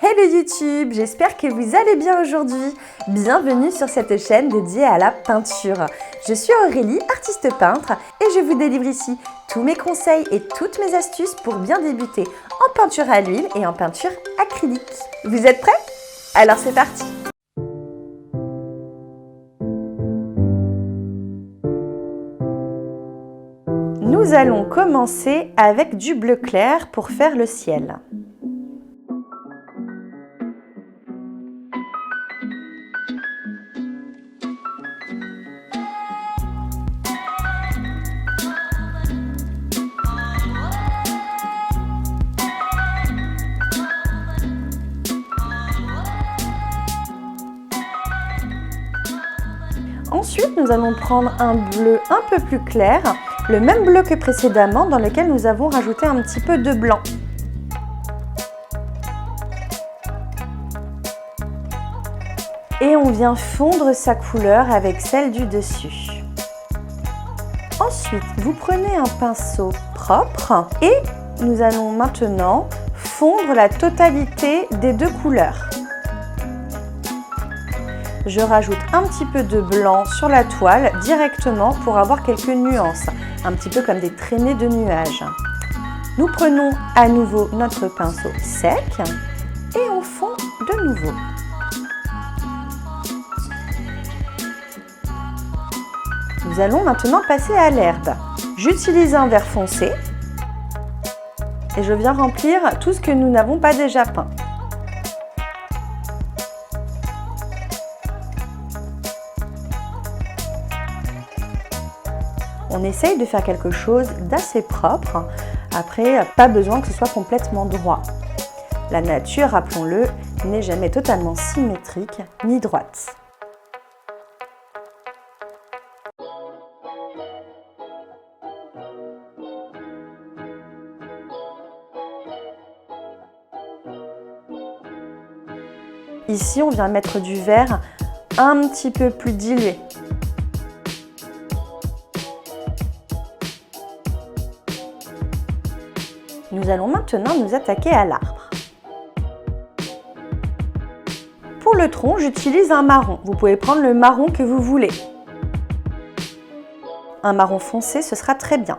Hello YouTube, j'espère que vous allez bien aujourd'hui. Bienvenue sur cette chaîne dédiée à la peinture. Je suis Aurélie, artiste peintre, et je vous délivre ici tous mes conseils et toutes mes astuces pour bien débuter en peinture à l'huile et en peinture acrylique. Vous êtes prêts? Alors c'est parti! Nous allons commencer avec du bleu clair pour faire le ciel. Ensuite, nous allons prendre un bleu un peu plus clair, le même bleu que précédemment dans lequel nous avons rajouté un petit peu de blanc. Et on vient fondre sa couleur avec celle du dessus. Ensuite, vous prenez un pinceau propre et nous allons maintenant fondre la totalité des deux couleurs. Je rajoute un petit peu de blanc sur la toile directement pour avoir quelques nuances, un petit peu comme des traînées de nuages. Nous prenons à nouveau notre pinceau sec et on fond de nouveau. Nous allons maintenant passer à l'herbe. J'utilise un vert foncé et je viens remplir tout ce que nous n'avons pas déjà peint. On essaye de faire quelque chose d'assez propre. Après, pas besoin que ce soit complètement droit. La nature, rappelons-le, n'est jamais totalement symétrique ni droite. Ici, on vient mettre du vert un petit peu plus dilué. Nous allons maintenant nous attaquer à l'arbre. Pour le tronc, j'utilise un marron. Vous pouvez prendre le marron que vous voulez. Un marron foncé, ce sera très bien.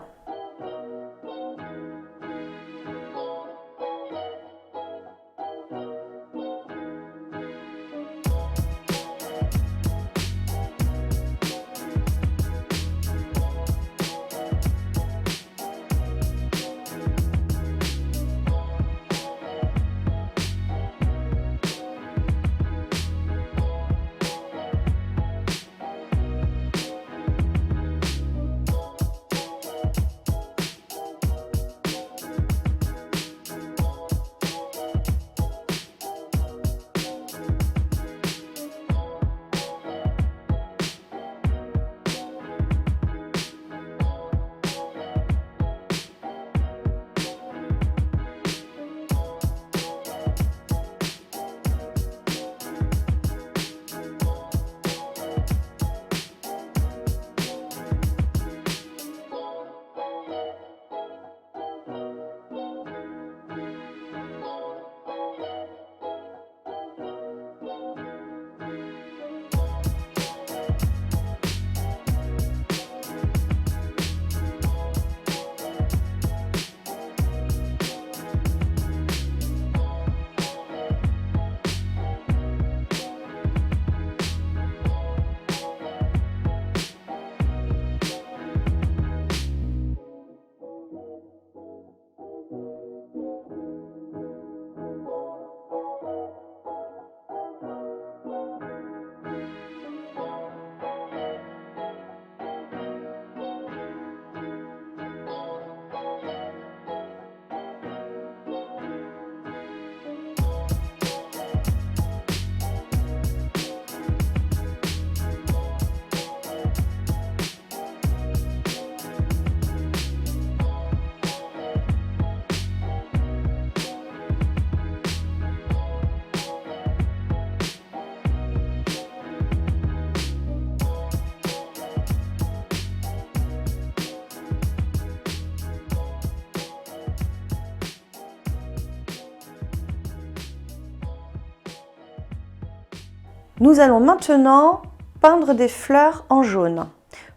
Nous allons maintenant peindre des fleurs en jaune.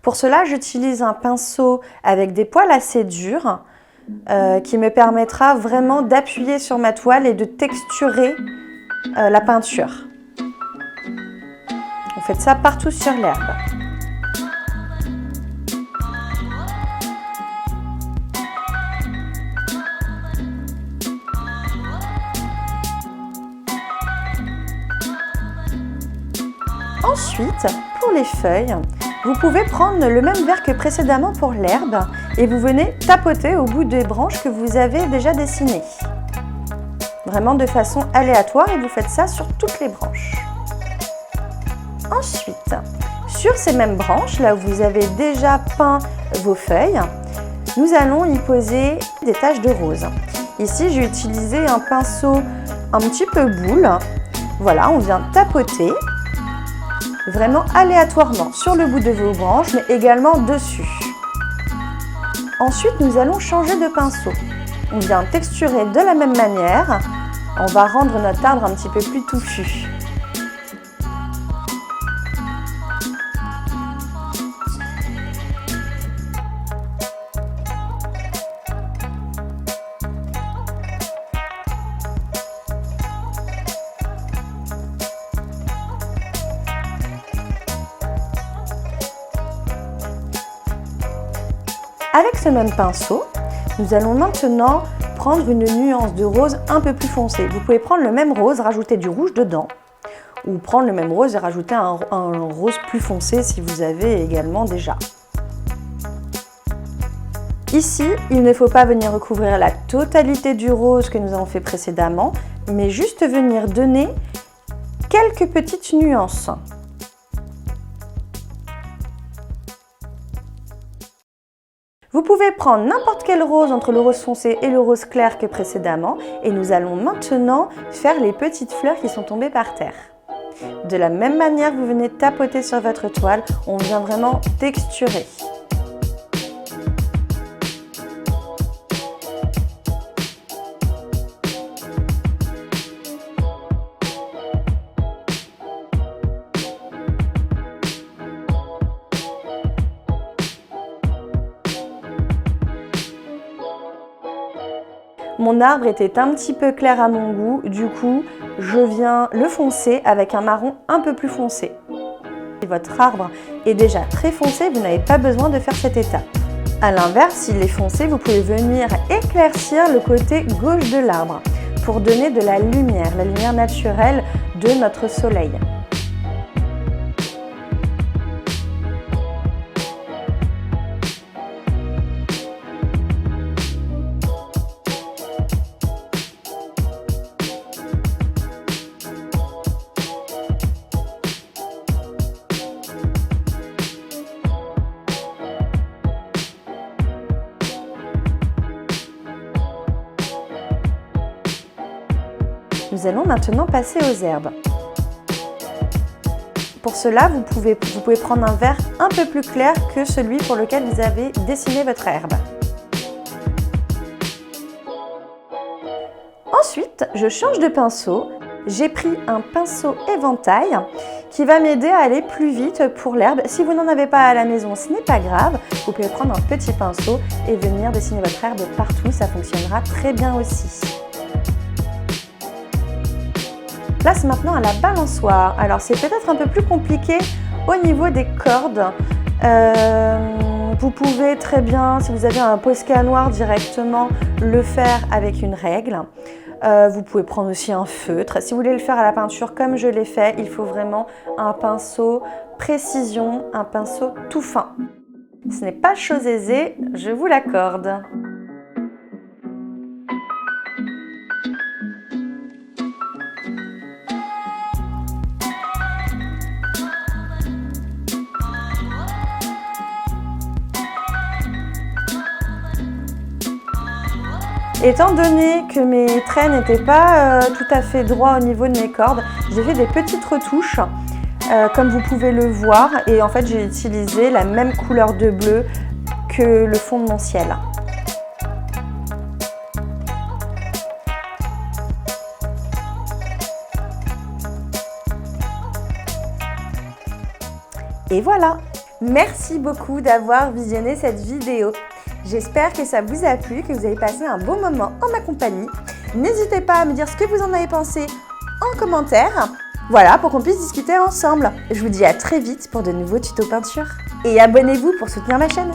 Pour cela, j'utilise un pinceau avec des poils assez durs qui me permettra vraiment d'appuyer sur ma toile et de texturer la peinture. Vous faites ça partout sur l'herbe. Ensuite, pour les feuilles, vous pouvez prendre le même verre que précédemment pour l'herbe et vous venez tapoter au bout des branches que vous avez déjà dessinées. Vraiment de façon aléatoire et vous faites ça sur toutes les branches. Ensuite, sur ces mêmes branches, là où vous avez déjà peint vos feuilles, nous allons y poser des taches de rose. Ici, j'ai utilisé un pinceau un petit peu boule. Voilà, on vient tapoter vraiment aléatoirement sur le bout de vos branches, mais également dessus. Ensuite, nous allons changer de pinceau. On vient texturer de la même manière. On va rendre notre arbre un petit peu plus touffu. Avec ce même pinceau, nous allons maintenant prendre une nuance de rose un peu plus foncée. Vous pouvez prendre le même rose, rajouter du rouge dedans, ou prendre le même rose et rajouter un rose plus foncé si vous avez également déjà. Ici, il ne faut pas venir recouvrir la totalité du rose que nous avons fait précédemment, mais juste venir donner quelques petites nuances. Vous pouvez prendre n'importe quel rose entre le rose foncé et le rose clair que précédemment et nous allons maintenant faire les petites fleurs qui sont tombées par terre. De la même manière, vous venez tapoter sur votre toile, on vient vraiment texturer. Mon arbre était un petit peu clair à mon goût, du coup, je viens le foncer avec un marron un peu plus foncé. Si votre arbre est déjà très foncé, vous n'avez pas besoin de faire cette étape. A l'inverse, s'il est foncé, vous pouvez venir éclaircir le côté gauche de l'arbre pour donner de la lumière naturelle de notre soleil. Nous allons maintenant passer aux herbes. Pour cela, vous pouvez prendre un vert un peu plus clair que celui pour lequel vous avez dessiné votre herbe. Ensuite, je change de pinceau. J'ai pris un pinceau éventail qui va m'aider à aller plus vite pour l'herbe. Si vous n'en avez pas à la maison, ce n'est pas grave. Vous pouvez prendre un petit pinceau et venir dessiner votre herbe partout. Ça fonctionnera très bien aussi. Place maintenant à la balançoire. Alors c'est peut-être un peu plus compliqué au niveau des cordes. Vous pouvez très bien, si vous avez un Posca noir directement, le faire avec une règle. Vous pouvez prendre aussi un feutre. Si vous voulez le faire à la peinture comme je l'ai fait, il faut vraiment un pinceau précision, un pinceau tout fin. Ce n'est pas chose aisée, je vous l'accorde. Étant donné que mes traits n'étaient pas tout à fait droits au niveau de mes cordes, j'ai fait des petites retouches, comme vous pouvez le voir, et en fait j'ai utilisé la même couleur de bleu que le fond de mon ciel. Et voilà! Merci beaucoup d'avoir visionné cette vidéo. J'espère que ça vous a plu, que vous avez passé un bon moment en ma compagnie. N'hésitez pas à me dire ce que vous en avez pensé en commentaire. Voilà, pour qu'on puisse discuter ensemble. Je vous dis à très vite pour de nouveaux tutos peinture. Et abonnez-vous pour soutenir ma chaîne.